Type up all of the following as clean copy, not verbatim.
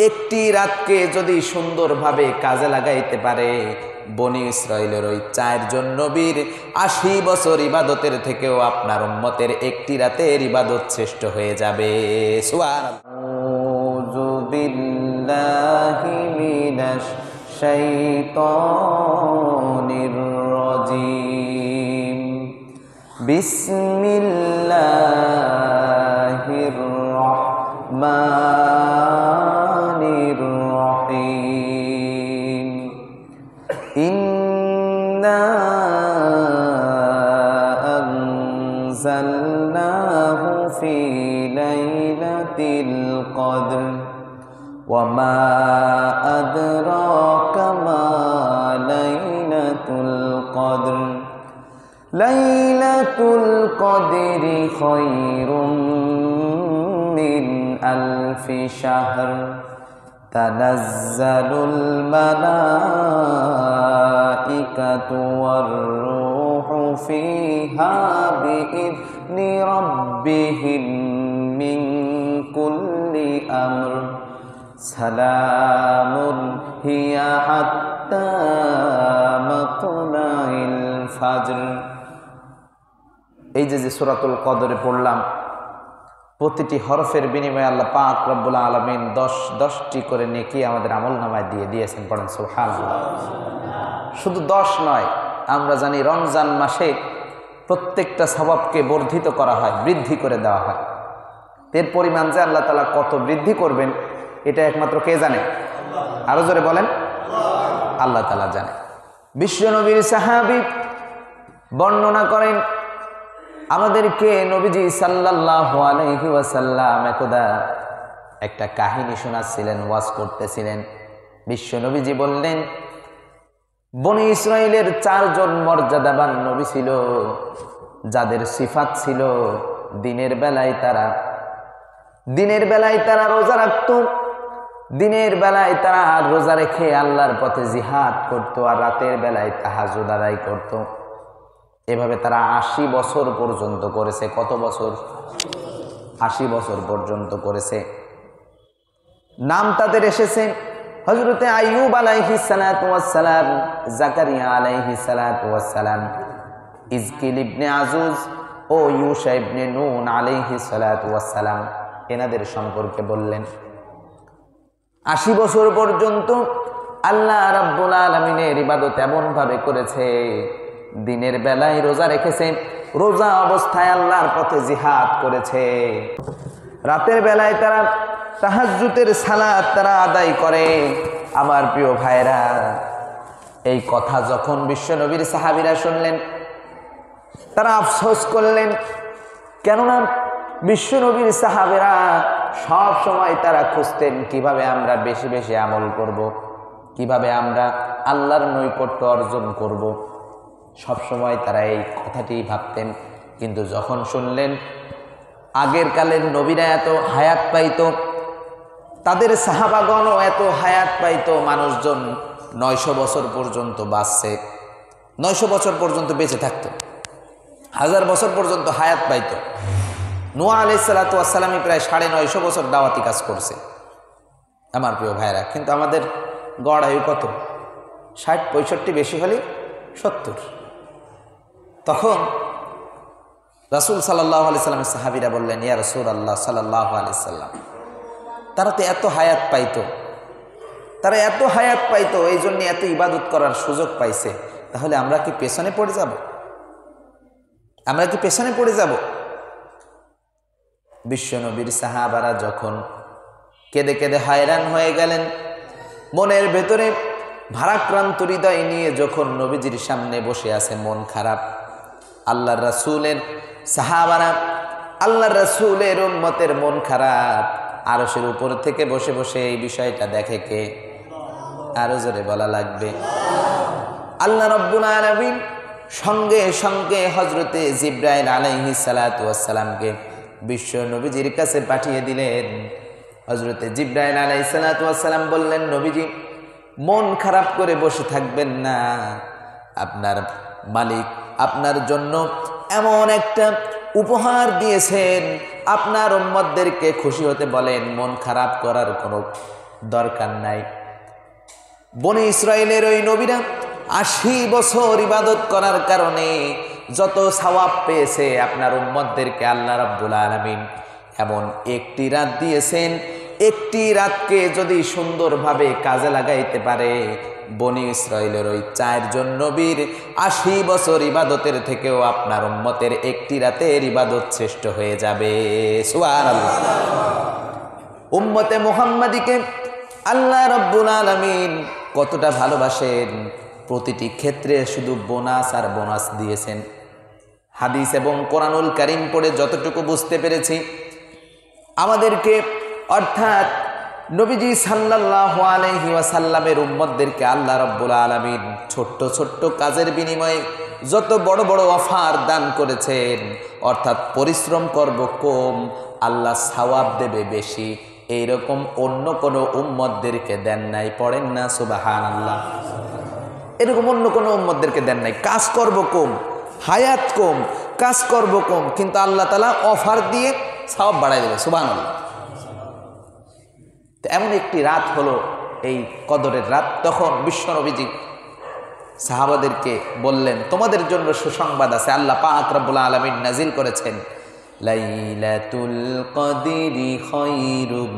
একটি রাতকে যদি সুন্দরভাবে কাজে লাগাইতে পারে, বনি ইসরাইলের ওই 4 জন নবীর 80 বছর ইবাদতের থেকেও আপনার উম্মতের একটি রাতের ইবাদত শ্রেষ্ঠ হয়ে যাবে। সুবহানাল্লাহ। আউযু বিল্লাহি মিনাশ শাইতানির রাজীম। বিসমিল্লাহির রাহমানির রহিম। ইন্না আনজালনাহু ফি লাইলাতিল কদর ওয়া মা আদরাকা মা লাইলাতুল কদর। লাইলাতুল কদরি খায়রুম মিন আলফি শাহর। তানাজ্জালুল মালাইকাতু ওয়ার রূহু ফিহা বিইذনি রাব্বিহিম মিন কুল্লি আমর। সালামুন হিয়া হাত্তা মাতলাইল ফাজর। এই যে সূরাতুল কদরে পড়লাম, প্রতিটি হরফের বিনিময়ে আল্লাহ পাক রব্বুল আলামিন 10টি করে নেকি আমাদের আমলনামায় দিয়ে দিয়েছেন। পড়েন সুবহানাল্লাহ। শুধু 10 নয়, আমরা জানি রমজান মাসে প্রত্যেকটা সওয়াবকে বর্ধিত করা হয়, বৃদ্ধি করে দেওয়া হয়। এর পরিমাণ যে আল্লাহ তাআলা কত বৃদ্ধি করবেন, এটা একমাত্র কে জানে? আরো জোরে বলেন, আল্লাহ তাআলা জানে। বিশ্বনবীর সাহাবী বর্ণনা করেন, আমাদেরকে নবীজি সাল্লাল্লাহু আলাইহি ওয়াসাল্লাম একদা একটা কাহিনী শোনাচ্ছিলেন, ওয়াজ করতেছিলেন। বিশ্ব নবীজি বললেন, বনি ইসরাইলের 4 জন মর্যাদাবান নবী ছিল, যাদের সিফাত ছিল দিনের বেলায় তারা রোজা রাখত, দিনের বেলায় তারা রোজা রেখে আল্লাহর পথে জিহাদ করত, আর রাতের বেলায় তাহাজ্জুদ আদায় করত। এভাবে তারা 80 বছর পর্যন্ত করেছে। কত বছর? 80 বছর পর্যন্ত করেছে। নাম তাদের এসেছে হযরতে আইয়ুব আলাইহিস সালাতু ওয়াস সালাম, জাকারিয়া আলাইহিস সালাতু ওয়াস সালাম, ইজকিল ইবনে আজুজ ও ইউশা ইবনে নুন আলাইহিস সালাতু ওয়াস সালাম। এনাদের সম্পর্কে বললেন 80 বছর পর্যন্ত আল্লাহ রাব্বুল আলামিনের ইবাদত এমন ভাবে করেছে, দিনের বেলায় রোজা রেখেছে, রোজা অবস্থায় আল্লাহর পথে জিহাদ করেছে, রাতের বেলায় তারা তাহাজ্জুদের সালাত তারা আদায় করে। আমার প্রিয় ভাইরা, এই কথা যখন বিশ্বনবীর সাহাবীরা শুনলেন, তারা আফসোস করলেন। কেননা বিশ্বনবীর সাহাবীরা সব সময় তারা খুঁজতেন কিভাবে আমরা বেশি বেশি আমল করব, কিভাবে আমরা আল্লাহর নৈকট্য অর্জন করব। সব সময় তারা এই কথাটি ভাবতেন। কিন্তু যখন শুনলেন আগের কালের নবীরা এত হায়াত পাইতো, তাদের সাহাবাগণও এত হায়াত পাইতো, মানুষজন 900 বছর পর্যন্ত বাঁচছে, 900 বছর পর্যন্ত বেঁচে থাকতো, 1000 বছর পর্যন্ত হায়াত পাইতো। নূহ আলাইহিস সালাতু ওয়াস সালামই প্রায় 950 বছর দাওয়াতি কাজ করছে। আমার প্রিয় ভাইরা, কিন্তু আমাদের গড় আয়ু কত? 60-65, বেশি হলে 70। তখন রাসূল সাল্লাল্লাহু আলাইহি সাল্লামের সাহাবীরা বললেন, ইয়া রাসূলুল্লাহ সাল্লাল্লাহু আলাইহি সাল্লাম, তারা তো এত হায়াত পাইতো, এই জন্য এত ইবাদত করার সুযোগ পাইছে, তাহলে আমরা কি পেছনে পড়ে যাব? বিশ্বনবীর সাহাবারা যখন কেঁদে কেঁদে হায়রান হয়ে গেলেন, মনের ভেতরে ভারাক্রান্ত হৃদয় নিয়ে যখন নবীজির সামনে বসে আছে, মন খারাপ, আল্লাহর রাসূলের সাহাবারা, আল্লাহর রাসূলের উম্মতের মন খারাপ, আরশের উপর থেকে বসে বসে এই বিষয়টা দেখে কে? আরো জোরে বলা লাগবে, আল্লাহ রাব্বুল আলামিন সঙ্গে সঙ্গে হযরতে জিবরাইল আলাইহিস সালাতু ওয়াস সালামকে বিশ্ব নবীজির কাছে পাঠিয়ে দিলেন। হযরতে জিবরাইল আলাইহিস সালাতু ওয়াস সালাম বললেন, নবীজি মন খারাপ করে বসে থাকবেন না, আপনার মালিক আপনার জন্য এমন একটা উপহার দিয়েছেন, আপনার উম্মতদেরকে খুশি হতে বলেন, মন খারাপ করার কোনো দরকার নাই। বনি ইসরায়েলের ওই নবীরা 80 বছর ইবাদত করার কারণে যত সওয়াব পেয়েছে, আপনার উম্মতদেরকে আল্লাহ রাব্বুল আলামিন এমন একটি রাত দিয়েছেন, একটি রাতকে যদি সুন্দরভাবে কাজে লাগাইতে পারে, বনি ইসরায়েলের ওই 4 জন নবীর 80 বছর ইবাদতের থেকেও আপনার উম্মতের একটি রাতের ইবাদত শ্রেষ্ঠ হয়ে যাবে। সুবহানাল্লাহ। উম্মতে মুহাম্মাদিকে আল্লাহ রাব্বুল আলামিন কতটা ভালোবাসেন, প্রতিটি ক্ষেত্রে শুধু বোনাস আর বোনাস দিয়েছেন। হাদিস এবং কোরআনুল কারীম পড়ে যতটুকু বুঝতে পেরেছি, আমাদেরকে অর্থাৎ নবীজি সাল্লাল্লাহু আলাইহি ওয়াসাল্লামের উম্মতদেরকে আল্লাহ রাব্বুল আলামিন ছোট্ট ছোট্ট কাজের বিনিময়ে যত বড় বড় অফার দান করেছেন, অর্থাৎ পরিশ্রম করব কম, আল্লাহ সওয়াব দেবে বেশি, এইরকম অন্য কোনো উম্মতদেরকে দেন নাই। পড়েন না সুবহানাল্লাহ। এরকম অন্য কোনো উম্মতদেরকে দেন নাই। কাজ করব কম, হায়াত কম, কাজ করব কম, কিন্তু আল্লাহ তাআলা অফার দিয়ে সওয়াব বাড়াই দেবে। সুবহানাল্লাহ। তো এমন একটি রাত হলো এই কদরের রাত। তখন বিশ্বনবীজি সাহাবাদেরকে বললেন, তোমাদের জন্য সুসংবাদ আছে। আল্লাহ পাক রব্বুল আলামিন নাজিল করেছেন, লাইলাতুল কদরি খায়রুম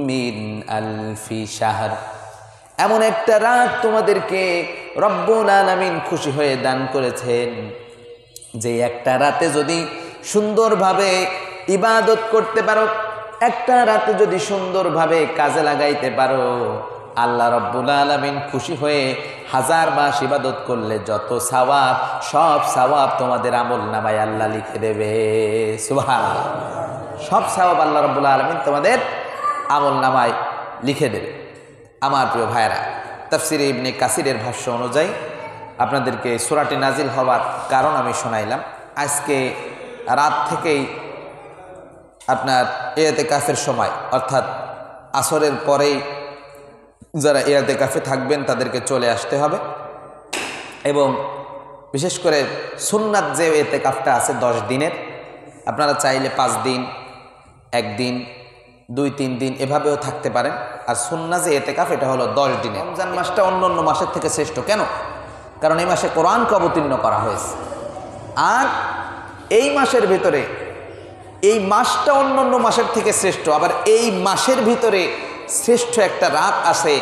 মিন আলফি শাহর। এমন একটা রাত তোমাদেরকে রব্বুল আলামিন খুশি হয়ে দান করেছেন, যে একটা রাতে যদি সুন্দরভাবে ইবাদত করতে পারো, একটা রাতে যদি সুন্দরভাবে কাজে লাগাইতে পারো, আল্লাহ রব্বুল আলামিন খুশি হয়ে 1000 মাস ইবাদত করলে যত সওয়াব, সব সওয়াব তোমাদের আমলনামায় আল্লাহ লিখে দেবে। সুবহানাল্লাহ। সব সওয়াব আল্লাহ রব্বুল আলামিন তোমাদের আমলনামায় লিখে দেবে। আমার প্রিয় ভাইরা, তাফসিরে ইবনে কাসিরের ভাষ্য অনুযায়ী আপনাদেরকে সূরাটি নাজিল হওয়ার কারণ আমি শোনাইলাম। আজকে রাত থেকেই আপনার ইতিকাফের সময়, অর্থাৎ আসরের পরেই যারা ইতিকাফে থাকবেন তাদেরকে চলে আসতে হবে। এবং বিশেষ করে সুন্নাত যে ইতিকাফটা আছে 10 দিনের, আপনারা চাইলে 5 দিন, 1 দিন, 2-3 দিন এভাবেও থাকতে পারেন। আর সুন্নাত যে ইতিকাফ এটা হলো 10 দিনের। রমজান মাসটা অন্য মাসের থেকে শ্রেষ্ঠ কেন? কারণ এই মাসে কোরআনকে অবতীর্ণ করা হয়েছে। আর এই মাসের ভিতরে, এই মাসটা অন্য মাসের থেকে শ্রেষ্ঠ। আবার এই মাসের ভিতরে শ্রেষ্ঠ একটা রাত আছে,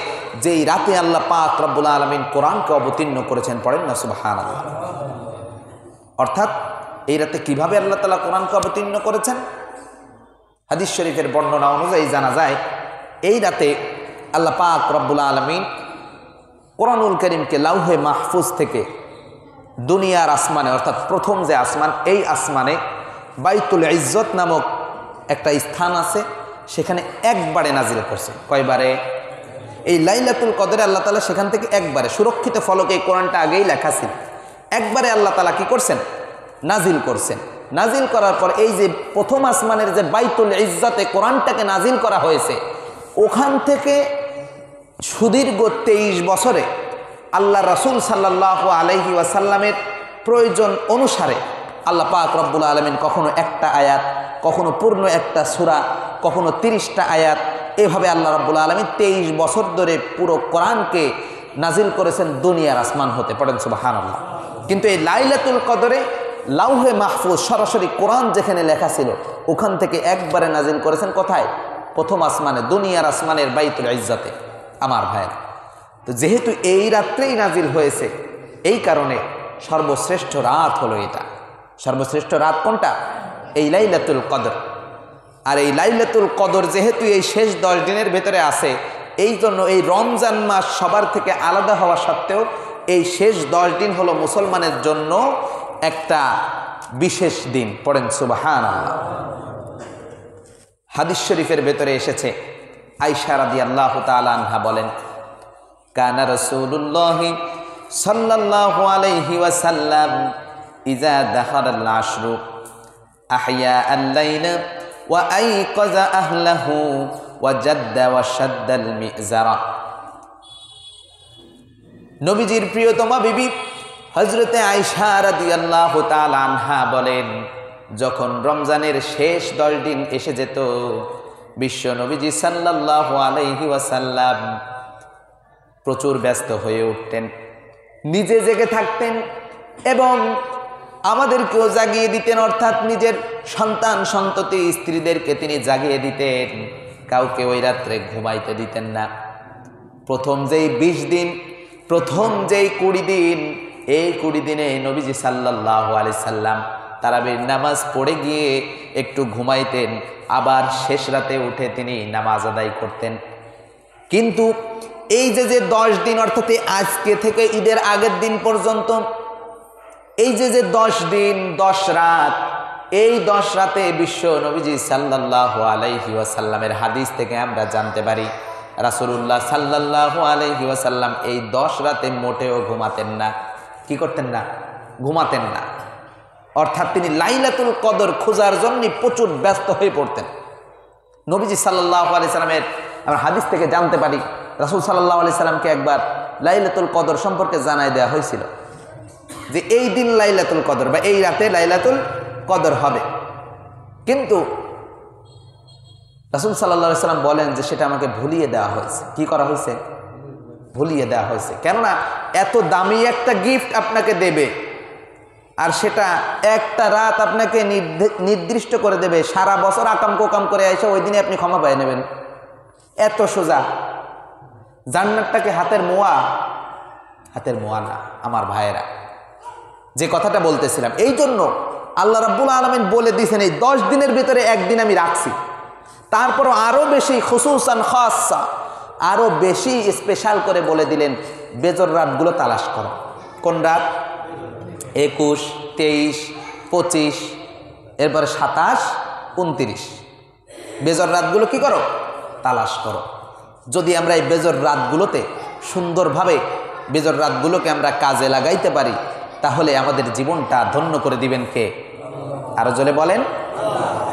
যেই রাতে আল্লাহ পাক রব্বুল আলামিন কোরআনকে অবতীর্ণ করেছেন। পড়েন না সুবহানাল্লাহ। অর্থাৎ এই রাতে কিভাবে আল্লাহ তাআলা কোরআনকে অবতীর্ণ করেছেন, হাদিস শরীফের বর্ণনা অনুযায়ী জানা যায়, এই রাতে আল্লাহ পাক রব্বুল আলামিন কোরআনুল কারীমকে লাউহে মাহফুজ থেকে দুনিয়ার আসমানে, অর্থাৎ প্রথম যে আসমান, এই আসমানে বাইতুল ইজ্জত নামক একটা স্থান আছে, সেখানে একবারে নাজিল করছে। কয়বারে? এই লাইলাতুল কদরে আল্লাহ তাআলা সেখান থেকে একবারে, সুরক্ষিত ফলকে এই কোরআনটা আগেই লেখা ছিল, একবারে আল্লাহ তাআলা কি করছেন? নাজিল করছেন। নাজিল করার পর এই যে প্রথম আসমানের যে বাইতুল ইজ্জতে কোরআনটাকে নাজিল করা হয়েছে, ওখান থেকে সুদীর্ঘ 23 বছরে আল্লাহ রাসূল সাল্লাল্লাহু আলাইহি ওয়াসাল্লামের প্রয়োজন অনুসারে আল্লাহ পাক রব্বুল আলামিন কখনো একটা আয়াত, কখনো পূর্ণ একটা সূরা, কখনো 30টা আয়াত, এভাবে আল্লাহ রব্বুল আলামিন 23 বছর ধরে পুরো কোরআনকে নাজিল করেছেন দুনিয়ার আসমান হতে। পড়েন সুবহানাল্লাহ। কিন্তু এই লাইলাতুল কদরে লাউহে মাহফুজ সরাসরি কোরআন যেখানে লেখা ছিল, ওখান থেকে একবারে নাজিল করেছেন কোথায়? প্রথম আসমানে, দুনিয়ার আসমানের বাইতুল ইজ্জতে। আমার ভাইয়েরা, তো যেহেতু এই রাত্রেই নাজিল হয়েছে, এই কারণে সর্বশ্রেষ্ঠ রাত হলো এটা। সর্বশ্রেষ্ঠ রাত কোনটা? এই লাইলাতুল কদর। আর এই লাইলাতুল কদর যেহেতু এই শেষ 10 দিনের ভেতরে আছে, এই জন্য এই রমজান মাস সবার থেকে আলাদা হওয়া সত্ত্বেও এই শেষ 10 দিন হলো মুসলমানের জন্য একটা বিশেষ দিন। পড়েন সুবহানাল্লাহ। হাদিস শরীফের ভেতরে এসেছে, আয়েশা রাদিয়াল্লাহু তাআলা আনহা বলেন, কানা রাসূলুল্লাহি সাল্লাল্লাহু আলাইহি ওয়াসাল্লাম ইযা দাখালাল আশরু আহইয়া আল-লাইলা ওয়া আইকাযা আহলাহু ওয়া জাদ্দা ওয়া শাদ্দাল মিযজারা। নবীজির প্রিয়তমা বিবি হযরতে আয়েশা রাদিয়াল্লাহু তাআলা আনহা বলেন, যখন রমজানের শেষ 10 দিন এসে যেত, বিশ্ব নবীজি সাল্লাল্লাহু আলাইহি ওয়াসাল্লাম প্রচুর ব্যস্ত হয়ে উঠতেন, নিজে জেগে থাকতেন এবং আমাদেরকেও জাগিয়ে দিতেন, অর্থাৎ নিজের সন্তান সন্ততি স্ত্রীদেরকে তিনি জাগিয়ে দিতেন। কাউকে ওই রাত্রে ঘুমাইতে দিতেন না। প্রথম যেই 20 দিন, প্রথম যেই 20 দিন, এই 20 দিনে নবীজি সাল্লাল্লাহু আলাইহি সাল্লাম তারাবির নামাজ পড়ে গিয়ে একটু ঘুমাইতেন, আবার শেষ রাতে উঠে তিনি নামাজ আদায় করতেন। কিন্তু এই যে 10 দিন, অর্থাৎ আজকে থেকে ঈদের আগের দিন পর্যন্ত এই যে 10 দিন 10 রাত, এই 10 রাতে বিশ্ব নবীজি সাল্লাল্লাহু আলাইহি ওয়াসাল্লামের হাদিস থেকে আমরা জানতে পারি রাসূলুল্লাহ সাল্লাল্লাহু আলাইহি ওয়াসাল্লাম এই 10 রাতে মোটেও ঘুমাতেন না। কি করতেন না? ঘুমাতেন না। অর্থাৎ তিনি লাইলাতুল কদর খোঁজার জন্য প্রচুর ব্যস্ত হয়ে পড়তেন। নবীজি সাল্লাল্লাহু আলাইহি সাল্লামের আমরা হাদিস থেকে জানতে পারি রাসূল সাল্লাল্লাহু আলাইহি সাল্লামকে একবার লাইলাতুল কদর সম্পর্কে জানাই দেওয়া হয়েছিল যে এই দিন লাইলাতুল কদর বা এই রাতে লাইলাতুল কদর হবে। কিন্তু রাসূল সাল্লাল্লাহু আলাইহি সাল্লাম বলেন যে সেটা আমাকে ভুলিয়ে দেওয়া হয়েছে। কি করা হয়েছে? ভুলিয়ে দেওয়া হয়েছে। কেননা এত দামি একটা গিফট আপনাকে দেবে আর সেটা একটা রাত আপনাকে নির্দিষ্ট করে দেবে, সারা বছর আকাম কোকাম করে এসে ওই দিনে আপনি ক্ষমা পেয়ে নেবেন। এত সোজা। জান্নাতটাকে হাতের মোয়া? হাতের মোয়া না আমার ভাইয়েরা। যে কথাটা বলতেছিলাম, এই জন্য আল্লাহ রাব্বুল আলামিন বলে দিয়েছেন এই 10 দিনের ভিতরে একদিন আমি রাখছি, তারপরও আরও বেশি খুসুসান খাসা, আরও বেশি স্পেশাল করে বলে দিলেন বেজর রাতগুলো তালাশ করো। কোন রাত? 21, 23, 25, এরপরে 27, 29 বেজর রাতগুলো কি করো? তালাশ করো। যদি আমরা এই বেজর রাতগুলোতে সুন্দরভাবে বেজর রাতগুলোকে আমরা কাজে লাগাইতে পারি তাহলে আমাদের জীবনটা ধন্য করে দিবেন কে? আরো জোরে বলেন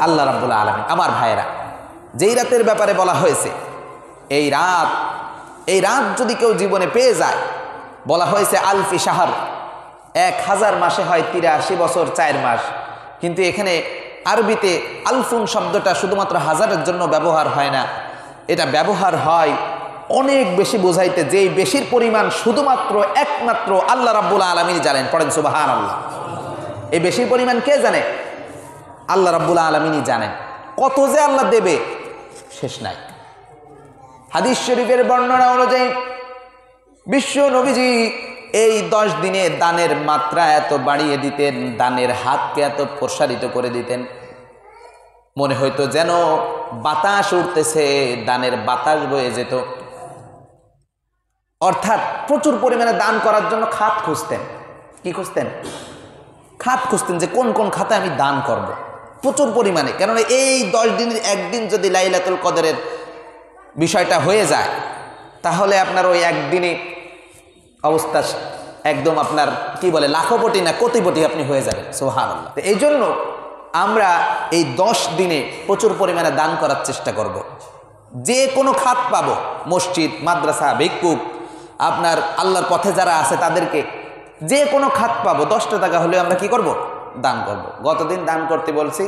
আল্লাহ রাব্বুল আলামিন। আমার ভাইয়েরা, যেই রাতের ব্যাপারে বলা হয়েছে এই রাত যদি কেউ জীবনে পেয়ে যায়, বলা হয়েছে আলফি শাহর, 1000 মাসে হয় 83 বছর 4 মাস। কিন্তু এখানে আরবিতে আলফুন শব্দটা শুধুমাত্র হাজারের জন্য ব্যবহার হয় না, এটা ব্যবহার হয় অনেক বেশি বোঝাইতে, যেই বেশির পরিমাণ শুধুমাত্র একমাত্র আল্লাহ রাব্বুল আলামিন জানেন। পড়েন সুবহানাল্লাহ। এই বেশির পরিমাণ কে জানে? আল্লাহ রাব্বুল আলামিনই জানেন। কত যে আল্লাহ দেবে শেষ নাই। হাদিস শরীফের বর্ণনা অনুযায়ী বিশ্ব নবীজি এই 10 দিনে দানের মাত্রা এত বাড়িয়ে দিতেন, দানের হাতকে এত প্রসারিত করে দিতেন, মনে হইতো যেন বাতাস উঠতেছে, দানের বাতাস বয়ে যেত। অর্থাৎ প্রচুর পরিমাণে দান করার জন্য খাত খুঁজতেন। কি খুঁজতেন? খাত খুঁজতেন যে কোন কোন খাতে আমি দান করব, প্রচুর পরিমাণে। কেননা এই 10 দিনের একদিন যদি লাইলাতুল কদরের বিষয়টা হয়ে যায় তাহলে আপনার ওই একদিনে অবস্থা একদম আপনার কি বলে লাখপতি না কোটিপতি আপনি হয়ে যাবেন। সুবহানাল্লাহ। তো এই জন্য আমরা এই 10 দিনে প্রচুর পরিমাণে দান করার চেষ্টা করব। যে কোনো খাত পাবো, মসজিদ, মাদ্রাসা, ভিক্ষুক, আপনার আল্লাহর পথে যারা আছে তাদেরকে যে কোনো খাত পাবো, 10টা টাকা হলেও আমরা কি করব? দান করব। গতদিন দান করতে বলছি,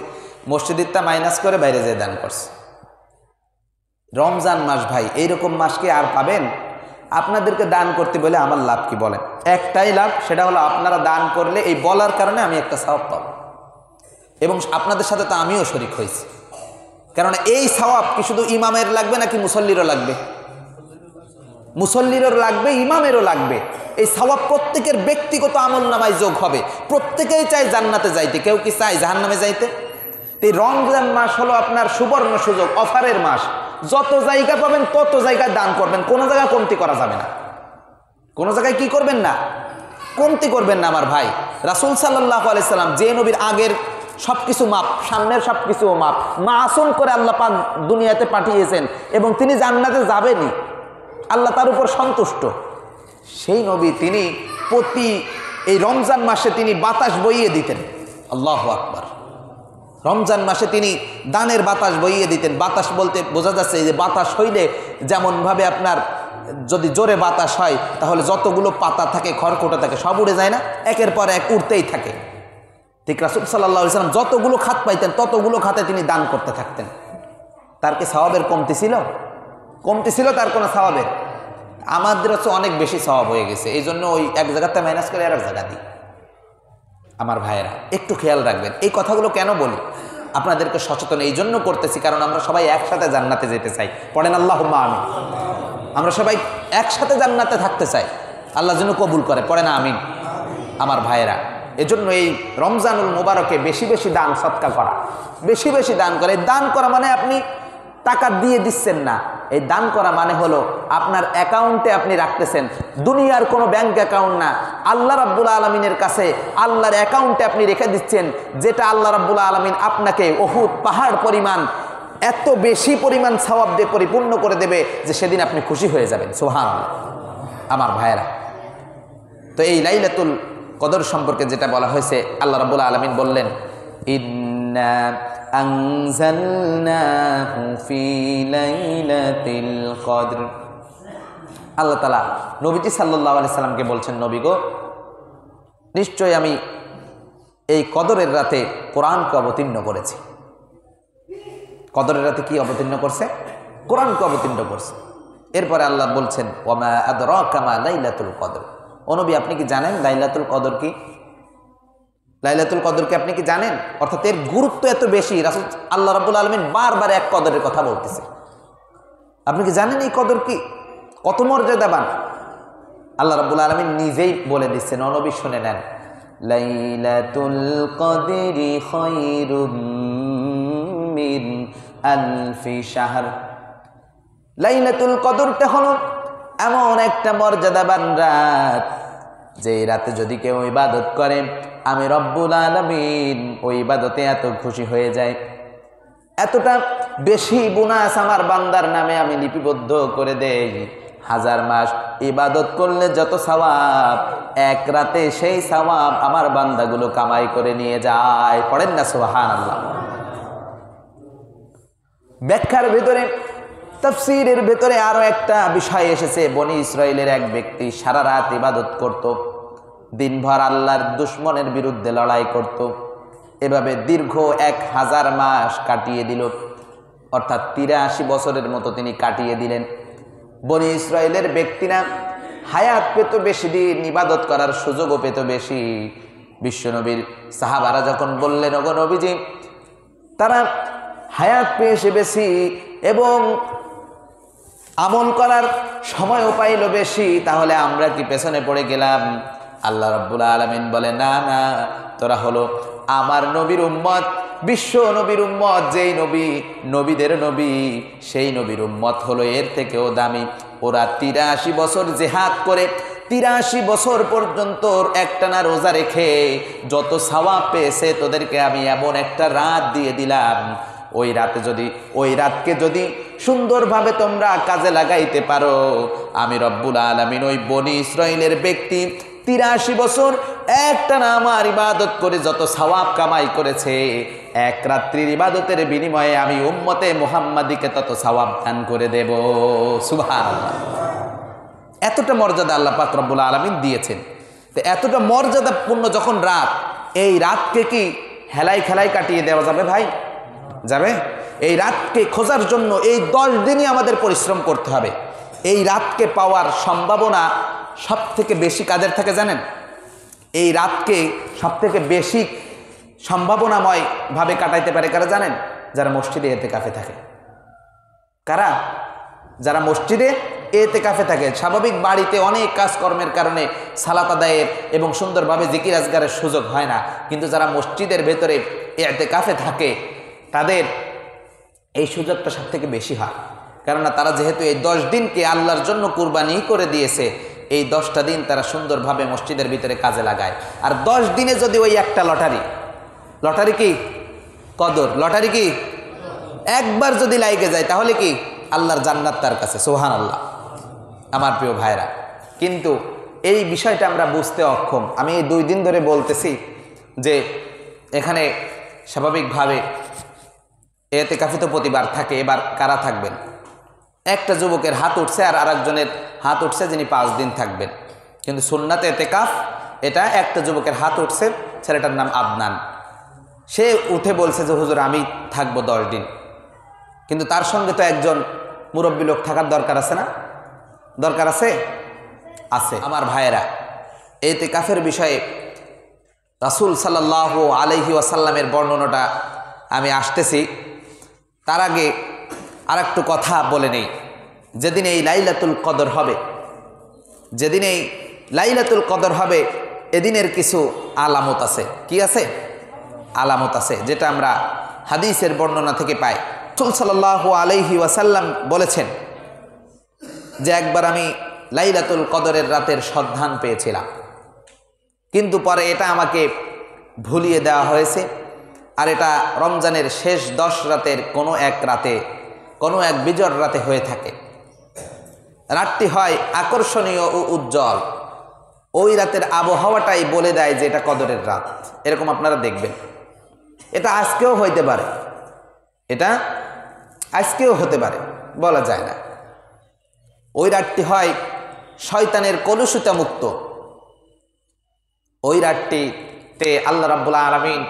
মসজিদটা মাইনাস করে বাইরে যেয়ে দান করছি। রমজান মাস ভাই, এইরকম মাস কি আর পাবেন? আপনাদেরকে দান করতে বলে আমার লাভ কি বলেন? একটাই লাভ, সেটা হলো আপনারা দান করলে এই বলার কারণে আমি একটা সওয়াব পাবো এবং আপনাদের সাথে তো আমিও শরীক হয়েছি। কারণ এই সওয়াব কি শুধু ইমামের লাগবে নাকি মুসল্লিরও লাগবে? মুসল্লিরও লাগবে, ইমামেরও লাগবে। এই সওয়াব প্রত্যেকের ব্যক্তিগত আমলনামায় যোগ হবে। প্রত্যেকেই চায় জান্নাতে যাইতে, কেউ কি চায় জাহান্নামে যাইতে? এই রমজান মাস হলো আপনার সুবর্ণ সুযোগ, অফারের মাস। যত জায়গা পাবেন তত জায়গায় দান করবেন, কোনো জায়গায় কমতি করা যাবে না। কোনো জায়গায় কি করবেন না? কমতি করবেন না আমার ভাই। রাসূল সাল্লাল্লাহু আলাইহি সাল্লাম যে নবীর আগের সবকিছু মাপ, সামনের সবকিছু মাপ, মাসুম করে আল্লাহ পাক দুনিয়াতে পাঠিয়েছেন এবং তিনি জান্নাতে যাবেনই, আল্লাহ তার উপর সন্তুষ্ট। সেই নবী তিনি প্রতি এই রমজান মাসে তিনি বাতাস বইয়ে দিতেন। আল্লাহু আকবার। রমজান মাসে তিনি দানের বাতাস বইয়ে দিতেন। বাতাস বলতে বোঝা যাচ্ছে যে বাতাস হইলে যেমনভাবে আপনার যদি জোরে বাতাস হয় তাহলে যতগুলো পাতা থাকে, খড়কুটো থাকে, সব উড়ে যায় না, একের পর এক উড়তেই থাকে। ঠিক রাসূল সাল্লাল্লাহু আলাইহি ওয়াসাল্লাম যতগুলো খাত পাইতেন ততগুলো খাতে তিনি দান করতে থাকতেন। তার কি সওয়াবের কমতি ছিল? কমতি ছিল তার কোনো সওয়াবের? আমাদের হচ্ছে অনেক বেশি সওয়াব হয়ে গেছে, এই জন্য ওই এক জায়গাতে মাইনাস করে আর এক জায়গা দিই। আমার ভাইয়েরা একটু খেয়াল রাখবেন, এই কথাগুলো কেন বলি? আপনাদেরকে সচেতন এই জন্য করতেছি, কারণ আমরা সবাই একসাথে জান্নাতে যেতে চাই। পড়েন আল্লাহুম্মা আমিন। আমরা সবাই একসাথে জান্নাতে থাকতে চাই, আল্লাহ যেন কবুল করে। পড়েন আমিন। আমার ভাইয়েরা, এজন্য এই রমজানুল মুবারকে বেশি বেশি দান সৎকা করা, বেশি বেশি দান করে। দান করা মানে আপনি টাকা দিয়ে দিচ্ছেন না, এই দান করা মানে হলো আপনার অ্যাকাউন্টে আপনি রাখতেছেন, দুনিয়ার কোনো ব্যাংক অ্যাকাউন্ট না, আল্লাহ রাব্বুল আলামিনের কাছে আল্লাহর অ্যাকাউন্টে আপনি রেখে দিচ্ছেন, যেটা আল্লাহ রাব্বুল আলামিন আপনাকে উহুদ পাহাড় পরিমাণ, এত বেশি পরিমাণ সওয়াব দিয়ে পরিপূর্ণ করে দেবে যে সেদিন আপনি খুশি হয়ে যাবেন। সুবহানাল্লাহ। আমার ভাইয়েরা, তো এই লাইলাতুল কদর সম্পর্কে যেটা বলা হয়েছে, আল্লাহ রাব্বুল আলামিন বললেন, ইন্না আনজালনাহু ফি লাইলাতিল কদর। আল্লাহ তাআলা নবীজি সাল্লাল্লাহু আলাইহি সাল্লামকে বলছেন, নবী গো, নিশ্চয় আমি এই কদরের রাতে কোরআনকে অবতীর্ণ করেছি। কদরের রাতে কি অবতীর্ণ করছে? কোরআনকে অবতীর্ণ করছে। এরপরে আল্লাহ বলছেন, ওয়া মা আদরাকা মা লাইলাতুল কদর। ও নবী, আপনি কি জানেন লাইলাতুল কদর কি? লাইলাতুল কদরকে আপনি কি জানেন? অর্থাৎ এর গুরুত্ব এত বেশি, রাসূল আল্লাহ রাব্বুল আলামিন বারবার এক কদরের কথা বলতেছে। আপনি কি জানেন এই কদর কি, কত মর্যাদাবান? আল্লাহ রাব্বুল আলামিন নিজেই বলে দিচ্ছেন, ও নবী শুনে নেন, লাইলাতুল কদরি খায়রুম মিন আলফি শাহর। লাইলাতুল কদরটা হলো এমন একটা মর্যাদাবান রাত, যে রাতে যদি কেউ ইবাদত করে, আমি রব্বুল আলামিন ওই ইবাদতে এত খুশি হয়ে যায়, এতটা বেশি বোনাস আমার বান্দার নামে আমি লিপিবদ্ধ করে দেই। 1000 মাস ইবাদত করলে যত সওয়াব, এক রাতে সেই সওয়াব আমার বান্দাগুলো কামাই করে নিয়ে যায়। পড়েন না সুবহানাল্লাহ। ব্যাখ্যার ভিতরে, তাফসীরের ভিতরে আরো একটা বিষয় এসেছে। বনি ইসরাইলের এক ব্যক্তি সারা রাত ইবাদত করত, দিনভর আল্লাহর দুশমনের বিরুদ্ধে লড়াই করত, এভাবে দীর্ঘ 1000 মাস কাটিয়ে দিল, অর্থাৎ 83 বছরের মতো তিনি কাটিয়ে দিলেন। বনি ইসরাইলের ব্যক্তিরা হায়াত পেত বেশি দিন, ইবাদত করার সুযোগও পেত বেশি। বিশ্বনবীর সাহাবারা যখন বললেন, ওগো নবীজি, তারা হায়াত পেয়েছে বেশি এবং আমল করার সময়ও পাইল বেশি, তাহলে আমরা কি পেছনে পড়ে গেলাম? আল্লাহ রাব্বুল আলামিন বলে, না না, তোরা হলো আমার নবীর উম্মত, বিশ্ব নবীর উম্মত। যেই নবী নবীদের নবী, সেই নবীর উম্মত হলো এর থেকেও দামি। ওরা 83 বছর জিহাদ করে, 83 বছর পর্যন্ত একটানা রোজা রেখে যত সওয়াব পেয়েছে, তোদেরকে আমি এমন একটা রাত দিয়ে দিলাম, ওই রাতকে যদি সুন্দরভাবে তোমরা কাজে লাগাইতে পারো, আমি রব্বুল আলামিন ওই বনি ইসরাইলের ব্যক্তি 83 বছর একটানা আমার ইবাদত করে যত সওয়াব কামাই করেছে, এক রাত্রির ইবাদতের বিনিময়ে আমি উম্মতে মুহাম্মাদিকে তত সওয়াব দান করে দেব। সুবহানাল্লাহ। এতটা মর্যাদা আল্লাহ পাক রব্বুল আলামিন দিয়েছেন। তো এতটা মর্যাদাপূর্ণ যখন রাত, এই রাতকে কি হেলাই খেলাই কাটিয়ে দেওয়া যাবে ভাই? যাবে? এই রাতকে খোঁজার জন্য এই 10 দিনই আমাদের পরিশ্রম করতে হবে। এই রাতকে পাওয়ার সম্ভাবনা সব থেকে বেশি কাদের থাকে জানেন? এই রাতকে সব থেকে বেশি সম্ভাবনাময় ভাবে কাটাইতে পারে কারা জানেন? যারা মসজিদে ইতিকাফে থাকে। কারা? যারা মসজিদে ইতিকাফে থাকে। স্বাভাবিক বাড়িতে অনেক কাজকর্মের কারণে সালাত আদায়ের এবং সুন্দরভাবে জিকির আজগারের সুযোগ হয় না, কিন্তু যারা মসজিদের ভেতরে ইতিকাফে থাকে তাদের এই সুযোগটা সব থেকে বেশি হয়। কেননা তারা যেহেতু এই 10 দিনকে আল্লাহর জন্য কুরবানি করে দিয়েছে, এই 10টা দিন তারা সুন্দরভাবে মসজিদের ভিতরে কাজে লাগায়। আর 10 দিনে যদি ওই একটা লটারি কি কদর, লটারি কি একবার যদি লাইগে যায়, তাহলে কি আল্লাহর জান্নাত তার কাছে। সুবহানাল্লাহ। আমার প্রিয় ভাইরা, কিন্তু এই বিষয়টা আমরা বুঝতে অক্ষম। আমি এই 2 দিন ধরে বলতেছি যে এখানে স্বাভাবিকভাবে ইতিকাফে তো প্রতিবার থাকে, এবার কারা থাকবেন? একটা যুবকের হাত উঠছে আর আরেকজনের হাত উঠছে যিনি 5 দিন থাকবেন। কিন্তু সুন্নাতে ইতিকাফ এটা একটা যুবকের হাত উঠছে, ছেলেটার নাম আদনান। সে উঠে বলছে যে হুজুর আমি থাকবো 10 দিন। কিন্তু তার সঙ্গে তো একজন মুরব্বী লোক থাকার দরকার আছে না? দরকার আছে? আছে। আমার ভাইয়েরা, ইতিকাফের বিষয়ে রাসূল সাল্লাল্লাহু আলাইহি ওয়াসাল্লামের বর্ণনাটা আমি আসতেছি। তার আগে আর একটু কথা বলে নেই। যেদিন এই লাইলাতুল কদর হবে, যেদিন এই লাইলাতুল কদর হবে, এদিনের কিছু আলামত আছে। কি আছে? আলামত আছে, যেটা আমরা হাদিসের বর্ণনা থেকে পাই। রাসূল সাল্লাল্লাহু আলাইহি ওয়াসাল্লাম বলেছেন যে একবার আমি লাইলাতুল কদরের রাতের সন্ধান পেয়েছিলাম, কিন্তু পরে এটা আমাকে ভুলিয়ে দেওয়া হয়েছে। আর এটা রমজানের শেষ 10 রাতের কোনো এক রাতে, কোনো এক বিজোড় রাতে হয়ে থাকে। রাতটি হয় আকর্ষণীয় ও উজ্জ্বল। ওই রাতের আবহাওয়াটাই বলে দেয় যে এটা কদরের রাত। এরকম আপনারা দেখবেন। এটা আজকেও হইতে পারে, এটা আজকেও হতে পারে, বলা যায় না। ওই রাতটি হয় শয়তানের কলুষিতা মুক্ত। ওই রাতটিতে আল্লাহ রাব্বুল আলামিন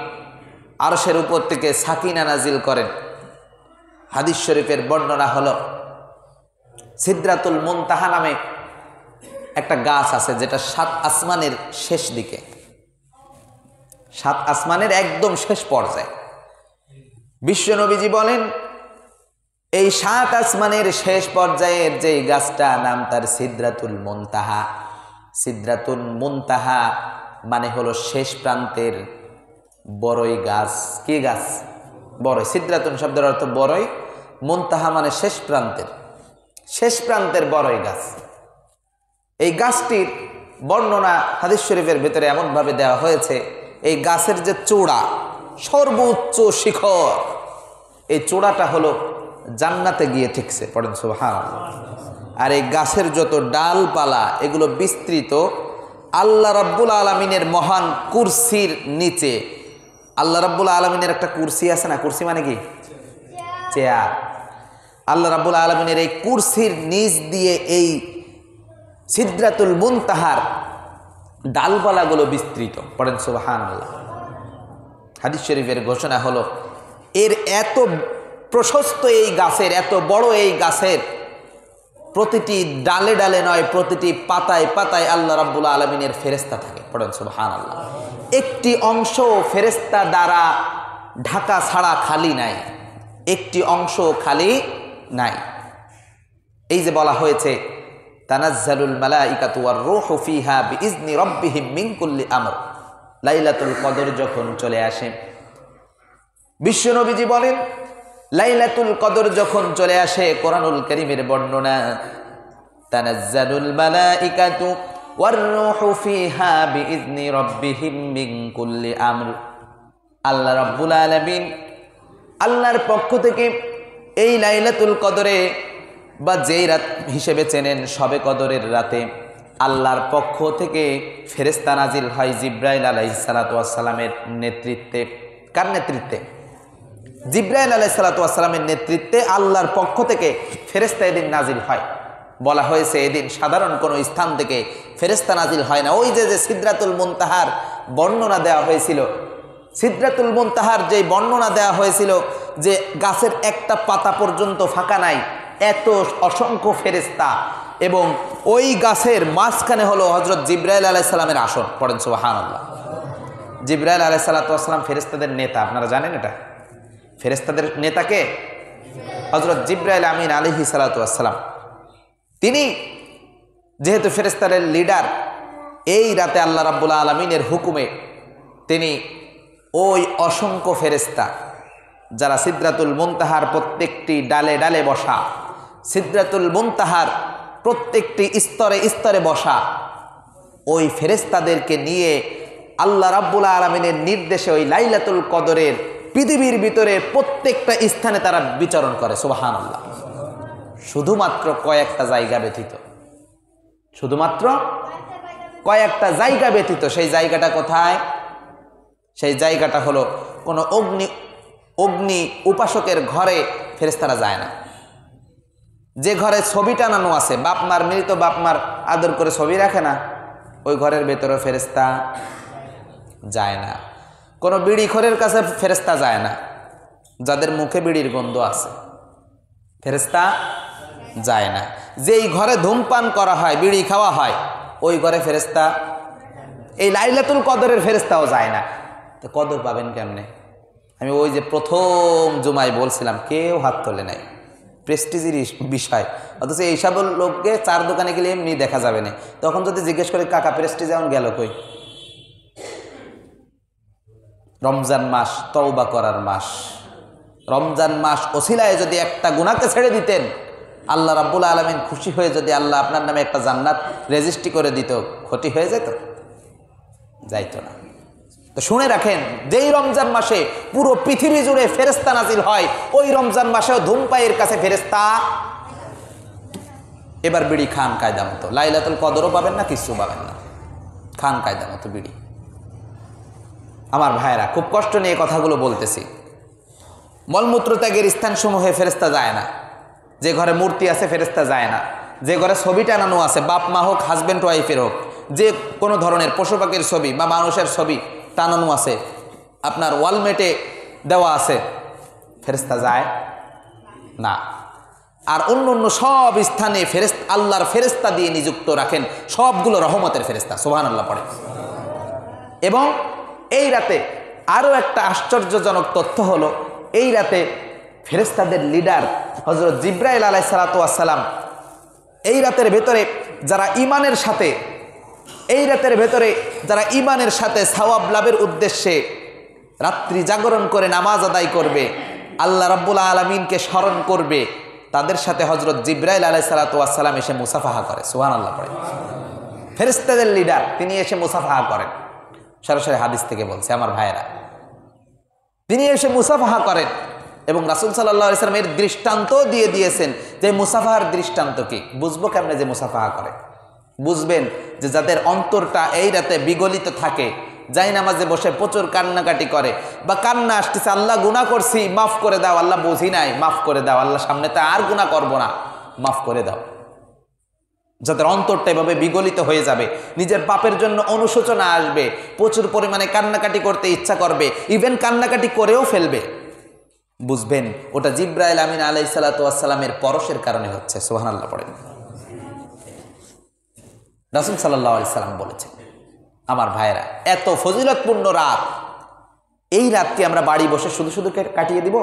আরশের উপর থেকে সাকিনা নাজিল করেন। হাদিস শরীফের বর্ণনা হলো, সিদরাতুল মুনতাহা নামে একটা গাছ আছে, যেটা 7 আসমানের শেষ দিকে, 7 আসমানের একদম শেষ পর্যায়ে। বিশ্বনবীজি বলেন, এই 7 আসমানের শেষ পর্যায়ের যে গাছটা, নাম তার সিদরাতুল মুনতাহা। সিদরাতুল মুনতাহা মানে হলো শেষ প্রান্তের বড়ই গাছ। কি গাছ? বড়ই। সিদরাতুন শব্দের অর্থ বড়ই, মুনতাহা মানে শেষ প্রান্তের, শেষ প্রান্তের বড়ই গাছ। এই গাছটির বর্ণনা হাদিস শরীফের ভিতরে এমনভাবে দেওয়া হয়েছে, এই গাছের যে চূড়া, সর্বোচ্চ শিখর, এই চূড়াটা হলো জান্নাতে গিয়ে ঠেকছে। পড়েন সুবহানাল্লাহ। আর এই গাছের যত ডালপালা, এগুলো বিস্তৃত আল্লাহ রাব্বুল আলামিনের মহান কুরসির নিচে। আল্লাহ রাব্বুল আলামিনের একটা কুরসি আছে না? কুরসি মানে কি? চেয়ার। আল্লাহ রাব্বুল আলামিনের এই কুরসির নিচ দিয়ে এই সিদরাতুল মুনতাহার ডালপালাগুলো বিস্তৃত। পড়েন সুবহানাল্লাহ। হাদিস শরীফের ঘোষণা হলো, এর এত প্রশস্ত এই গাছের, এত বড় এই গাছের প্রতিটি ডালে ডালে নয়, প্রতিটি পাতায় পাতায় আল্লাহ রাব্বুল আলামিনের ফেরেশতা থাকে। পড়েন সুবহানাল্লাহ। একটি অংশ ফেরেশতা দ্বারা ঢাকা ছাড়া খালি নাই, একটি অংশ খালি নাই। এই যে বলা হয়েছে, তানাজ্জালুল মালাইকাতু ওয়ার রূহু ফিহা বিইজনি রাব্বিহিম মিন কুল্লি আমর। লাইলাতুল কদর যখন চলে আসে, বিশ্বনবীজি বলেন, লাইলাতুল কদর যখন চলে আসে, কোরআনুল কারীমের বর্ণনা, তানাজ্জালুল মালাইকাতু ওয়ার রূহু ফিহা বিইজনি রাব্বিহিম মিন কুল্লি আমর। আল্লাহ রাব্বুল আলামিন আল্লাহর পক্ষ থেকে এই লাইলাতুল কদরে, বা যেই রাত হিসেবে চেনেন শবে কদরের রাতে, আল্লাহর পক্ষ থেকে ফেরেশতা নাজিল হয় জিবরাইল আলাইহিস সালাতু ওয়াস সালামের নেতৃত্বে। কার নেতৃত্বে? জিবরাইল আলাইহিস সালাতু ওয়াস সালামের নেতৃত্বে আল্লাহর পক্ষ থেকে ফেরেশতা এদিন নাজিল হয়। বলা হয়েছে, এদিন সাধারণ কোনো স্থান থেকে ফেরেশতা নাজিল হয় না। ওই যে সিদরাতুল মুনতাহার বর্ণনা দেওয়া হয়েছিল, সিদরাতুল মুনতাহার যে বর্ণনা দেওয়া হয়েছিল যে গাছের একটা পাতা পর্যন্ত ফাঁকা নাই, এত অসংখ্য ফেরেশতা, এবং ওই গাছের মাঝখানে হলো হযরত জিবরাইল আলাইহিস সালামের আসন। পড়েন সুবহানাল্লাহ। জিবরাইল আলাইহিস সালাতু ওয়াস সালাম ফেরেশতাদের নেতা। আপনারা জানেন এটা? ফেরেশতাদের নেতাকে হযরত জিবরাইল আমিন আলাইহিস সালাতু ওয়াস সালাম। তিনি যেহেতু ফেরেশতাদের লিডার, এই রাতে আল্লাহ রাব্বুল আলামিনের হুকুমে তিনি ওই অসংখ্য ফেরেশতা যারা সিদরাতুল মুনতাহার প্রত্যেকটি ডালে ডালে বসা, সিদরাতুল মুনতাহার প্রত্যেকটি স্তরে স্তরে বসা, ওই ফেরেশতাদেরকে নিয়ে আল্লাহ রাব্বুল আলামিনের নির্দেশে ওই লাইলাতুল কদরের পৃথিবীর ভিতরে প্রত্যেকটা স্থানে তারা বিচরণ করে। সুবহানাল্লাহ। শুধুমাত্র কয়েকটা জায়গা ব্যতীত, শুধুমাত্র কয়েকটা জায়গা ব্যতীত। সেই জায়গাটা কোথায়? সেই জায়গাটা হলো কোনো অগ্নি উপাসকের ঘরে ফেরেশতারা যায় না। যে ঘরে ছবি টানানো আছে, বাপমার, মৃত বাপমার আদর করে ছবি রাখে না, ওই ঘরের ভেতরে ফেরেশতা যায় না। কোনো বিড়িখোরের কাছে ফেরেশতা যায় না, যাদের মুখে বিড়ির গন্ধ আছে। ফেরেশতা যায় না। যেই ঘরে ধূমপান করা হয়, বিড়ি খাওয়া হয়, ওই ঘরে ফেরেশতা, এই লাইলাতুল কদরের ফেরেশতাও যায় না। তো কদর পাবেন কেমনে? আমি ওই যে প্রথম জুমায় বলছিলাম, কেউ হাত তোলে নাই, প্রেস্টিজের বিষয়। অথচ এইসব লোককে চার দোকানে গেলে এমনি দেখা যাবে না। তখন যদি জিজ্ঞেস করে কাকা প্রেস্টিজ এমন গেল কই? রমজান মাস তওবা করার মাস। রমজান মাস ওসিলায় যদি একটা গুনাহকে ছেড়ে দিতেন, আল্লাহ রাব্বুল আলামিন খুশি হয়ে যদি আল্লাহ আপনার নামে একটা জান্নাত রেজিস্ট্রি করে দিত, ক্ষতি হয়ে যেত? যাইতো না। তো শুনে রাখেন, যেই রমজান মাসে পুরো পৃথিবী জুড়ে ফেরেশতা নাজিল হয়, ওই রমজান মাসেও ধূমপায়ীর কাছে ফেরেশতা। এবার বিড়ি খান কায়দা মতো, লাইলাতুল কদরও পাবেন না, কিছু পাবেন না, খান কায়দা মতো বিড়ি। আমার ভাইয়েরা, খুব কষ্ট নিয়ে কথাগুলো বলতেছি। মলমূত্র ত্যাগের স্থানসমূহে ফেরেশতা যায় না। যে ঘরে মূর্তি আছে ফেরেশতা যায় না। যে ঘরে ছবি টানানো আছে, বাপ মা হোক, হাজব্যান্ড ওয়াইফের হোক, যে কোনো ধরনের পশু পাখির ছবি বা মানুষের ছবি টানানো আছে, আপনার ওয়ালমেটে দেওয়া আছে, ফেরেশতা যায় না। আর অন্য অন্য সব স্থানে আল্লাহর ফেরেশতা দিয়ে নিযুক্ত রাখেন, সবগুলো রহমতের ফেরেশতা, সুবহানাল্লাহ পড়ে। এবং এই রাতে আরও একটা আশ্চর্যজনক তথ্য হলো, এই রাতে ফেরেশতাদের লিডার হযরত জিবরাইল আলাইহিস সালাতু ওয়াস সালাম এই রাতের ভেতরে যারা ঈমানের সাথে সওয়াব লাভের উদ্দেশ্যে রাত্রি জাগরণ করে নামাজ আদায় করবে, আল্লাহ রাব্বুল আলামিনকে স্মরণ করবে, তাদের সাথে হযরত জিবরাইল আলাইহিস সালাতু ওয়াস সালাম এসে মুসাফাহা করে, সুবহানাল্লাহ পড়ে। ফেরেশতাদের লিডার তিনি এসে মুসাফাহা করেন, সরাসরি হাদিস থেকে বলছে আমার ভাইয়েরা। তিনি এসে মুসাফাহা করেন এবং রাসূল সাল্লাল্লাহু আলাইহি ওয়াসাল্লাম এর দৃষ্টান্ত দিয়ে দিয়েছেন যে মুসাফাহার দৃষ্টান্ত কি। বুঝবো কেমনে যে মুসাফাহা করে? বুঝবেন যে যাদের অন্তরটা এই রাতে বিগলিত থাকে, যাই নামাজে বসে প্রচুর কান্নাকাটি করে, বা কান্না আসতেছে, আল্লাহ গুনাহ করছি মাফ করে দাও, আল্লাহ বুঝি নাই মাফ করে দাও, আল্লাহ সামনে তো আর গুনাহ করব না, মাফ করে দাও। যাদের অন্তরটা এভাবে বিগলিত হয়ে যাবে, নিজের পাপের জন্য অনুশোচনা আসবে, প্রচুর পরিমাণে কান্নাকাটি করতে ইচ্ছা করবে, ইভেন কান্নাকাটি করেও ফেলবে, বুঝবেন ওটা জিবরাইল আমিন আলাইহিস সালাতু ওয়াস সালামের পরশের কারণে হচ্ছে, সুবহানাল্লাহ পড়েন। রাসূল সাল্লাল্লাহু আলাইহি সাল্লাম বলেছেন, আমার ভাইয়েরা, এত ফজিলতপূর্ণ রাত, এই রাতকে আমরা বাড়ি বসে শুধু শুধু কাটিয়ে দিব?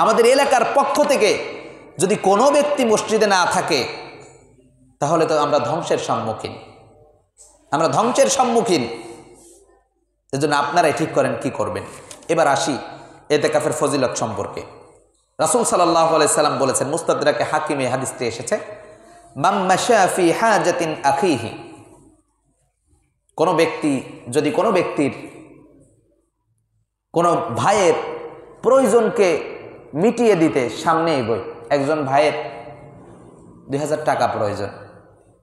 আমাদের এলাকার পক্ষ থেকে যদি কোনো ব্যক্তি মসজিদে না থাকে, তাহলে তো আমরা ধ্বংসের সম্মুখীন। এজন্য আপনারাই ঠিক করেন কি করবেন। এবার আসি ইতিকাফের ফজিলত সম্পর্কে। রাসূল সাল্লাল্লাহু আলাইহি সাল্লাম বলেছেন, মুস্তাদরাকে হাকিমে হাদিসটি এসেছে, মান মাশা ফি হাজাতিন আখিহি, কোনো ব্যক্তির কোনো ভাইয়ের প্রয়োজনকে মিটিয়ে দিতে সামনে এগোয়। একজন ভাইয়ের 2000 টাকা প্রয়োজন,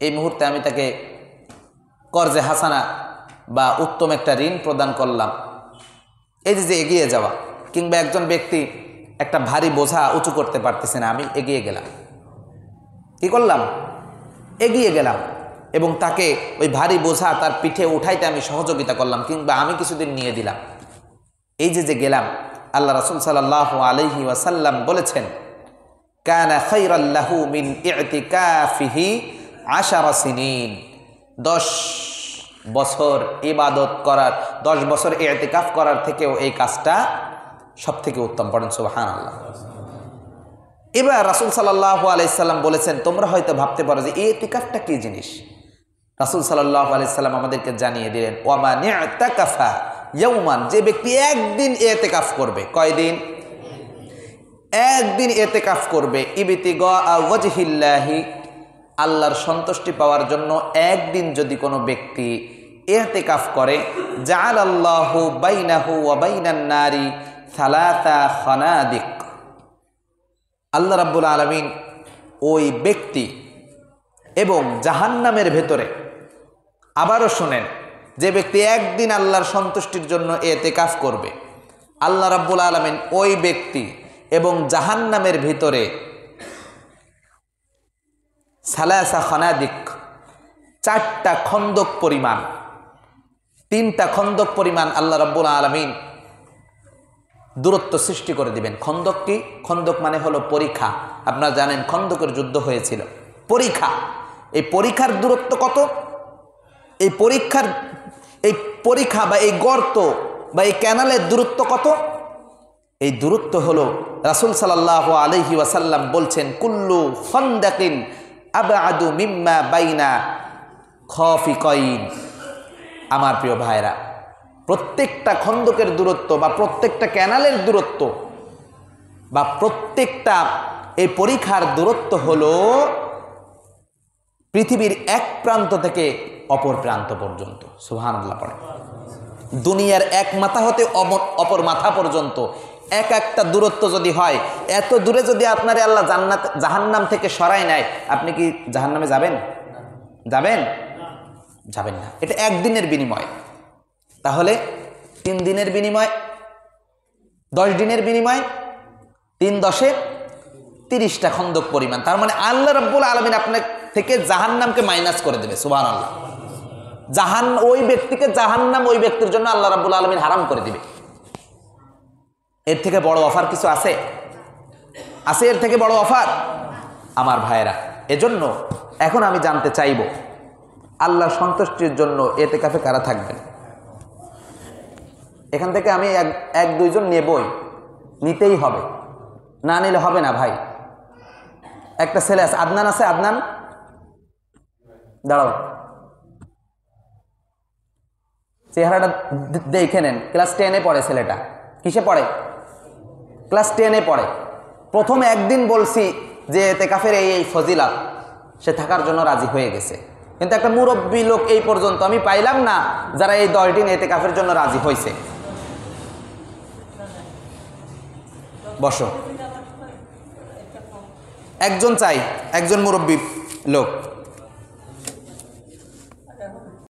এই মুহূর্তে আমি তাকে কর্জে হাসানা বা উত্তম একটা ঋণ প্রদান করলাম, এই যে এগিয়ে যাওয়া। কিংবা একজন ব্যক্তি একটা ভারী বোঝা উঁচু করতে পারতেছে না, আমি এগিয়ে গেলাম, কি করলাম? এগিয়ে গেলাম এবং তাকে ওই ভারী বোঝা তার পিঠে উঠাইতে আমি সহযোগিতা করলাম, কিংবা আমি কিছুদিন নিয়ে দিলাম। এই যে গেলাম, আল্লাহ রাসূল সাল্লাল্লাহু আলাইহি ওয়াসাল্লাম বলেছেন, কানা খায়রাল লাহু মিন ইতিকাফিহি 10 সিনিন, 10 বছর ইবাদত করার, 10 বছর ইতিকাফ করার থেকেও এই কাজটা সব থেকে উত্তম। পড়েন সুবহানাল্লাহ। এবার রাসূল সাল্লাল্লাহু আলাইহি সাল্লাম বলেছেন, তোমরা হয়তো ভাবতে পারো যে ইতিকাফটা কি জিনিস। রাসূল সাল্লাল্লাহু আলাইহি সাল্লাম আমাদেরকে জানিয়ে দিলেন, ওয়া মান ইতাকাফা ইয়াওমান, যে ব্যক্তি একদিন ইতিকাফ করবে, কয়দিন? একদিন ইতিকাফ করবে, ইবতিগা ওয়াজহিল্লাহি, আল্লাহর সন্তুষ্টি পাওয়ার জন্য একদিন যদি কোনো ব্যক্তি ইতিকাফ করে, জাআলাল্লাহু বাইনাহু ওয়া বাইনান নারি সালাসা খানাদিক, আল্লাহ রাব্বুল আলামিন ওই ব্যক্তি এবং জাহান্নামের ভেতরে, আবারও শোনেন, যে ব্যক্তি একদিন আল্লাহর সন্তুষ্টির জন্য ইতিকাফ করবে, আল্লাহ রাব্বুল আলামিন ওই ব্যক্তি এবং জাহান্নামের ভিতরে সালাসা খানাদিক, 4টা খন্দক পরিমাণ, 3টা খন্দক পরিমাণ আল্লাহ রাব্বুল আলামিন দূরত্ব সৃষ্টি করে দিবেন। খন্দক কি? খন্দক মানে হলো পরীক্ষা। আপনারা জানেন খন্দকের যুদ্ধ হয়েছিল, পরীক্ষা। এই পরীক্ষার দূরত্ব কত? এই পরীক্ষা বা এই গর্ত বা এই ক্যানালের দূরত্ব কত? এই দূরত্ব হলো রাসূল সাল্লাল্লাহু আলাইহি ওয়াসাল্লাম বলছেন, কুল্লু খন্দাকিন আবআদু মিম্মা বাইনা খাফিকাইন। আমার প্রিয় ভাইরা, প্রত্যেকটা খন্দকের দূরত্ব বা প্রত্যেকটা ক্যানালের দূরত্ব বা প্রত্যেকটা এই পরীক্ষার দূরত্ব হলো পৃথিবীর এক প্রান্ত থেকে অপর প্রান্ত পর্যন্ত। সুবহানাল্লাহ পড়ে। দুনিয়ার এক মাথা হতে অপর মাথা পর্যন্ত এক একটা দূরত্ব যদি হয়, এত দূরে যদি আপনারে আল্লাহ জাহান্নাম থেকে সরায় নেয়, আপনি কি জাহান্নামে যাবেন? যাবেন? যাবেন না। এটা একদিনের বিনিময়। তাহলে 3 দিনের বিনিময়, 10 দিনের বিনিময়, 3 10 30টা খন্দক পরিমাণ। তার মানে আল্লাহ রাব্বুল আলামিন আপনার থেকে জাহান্নামকে মাইনাস করে দেবে। সুবহানাল্লাহ। ওই ব্যক্তিকে জাহান্নাম ওই ব্যক্তির জন্য আল্লাহ রাব্বুল আলামিন হারাম করে দিবে। এর থেকে বড় অফার কিছু আছে? আছে এর থেকে বড় অফার? আমার ভাইয়েরা, এজন্য এখন আমি জানতে চাইব, আল্লাহর সন্তুষ্টির জন্য ইতিকাফে কারা থাকবেন? এখান থেকে আমি এক দুইজন নেবই, নিতেই হবে, না নিলে হবে না ভাই। একটা ছেলে আছে, আদনান আছে, আদনান দাঁড়াও, চেহারাটা দেখে নেন। ক্লাস 10-এ পড়ে ছেলেটা। কিসে পড়ে? ক্লাস 10-এ পড়ে। প্রথম একদিন বলছি যে ইতিকাফের এই ফজিলাত, সে থাকার জন্য রাজি হয়ে গেছে। কিন্তু একটা মুরব্বী লোক এই পর্যন্ত আমি পাইলাম না যারা এই 10 দিন ইতিকাফের জন্য রাজি হয়েছে। বসো, একজন চাই, একজন মুরব্বী লোক।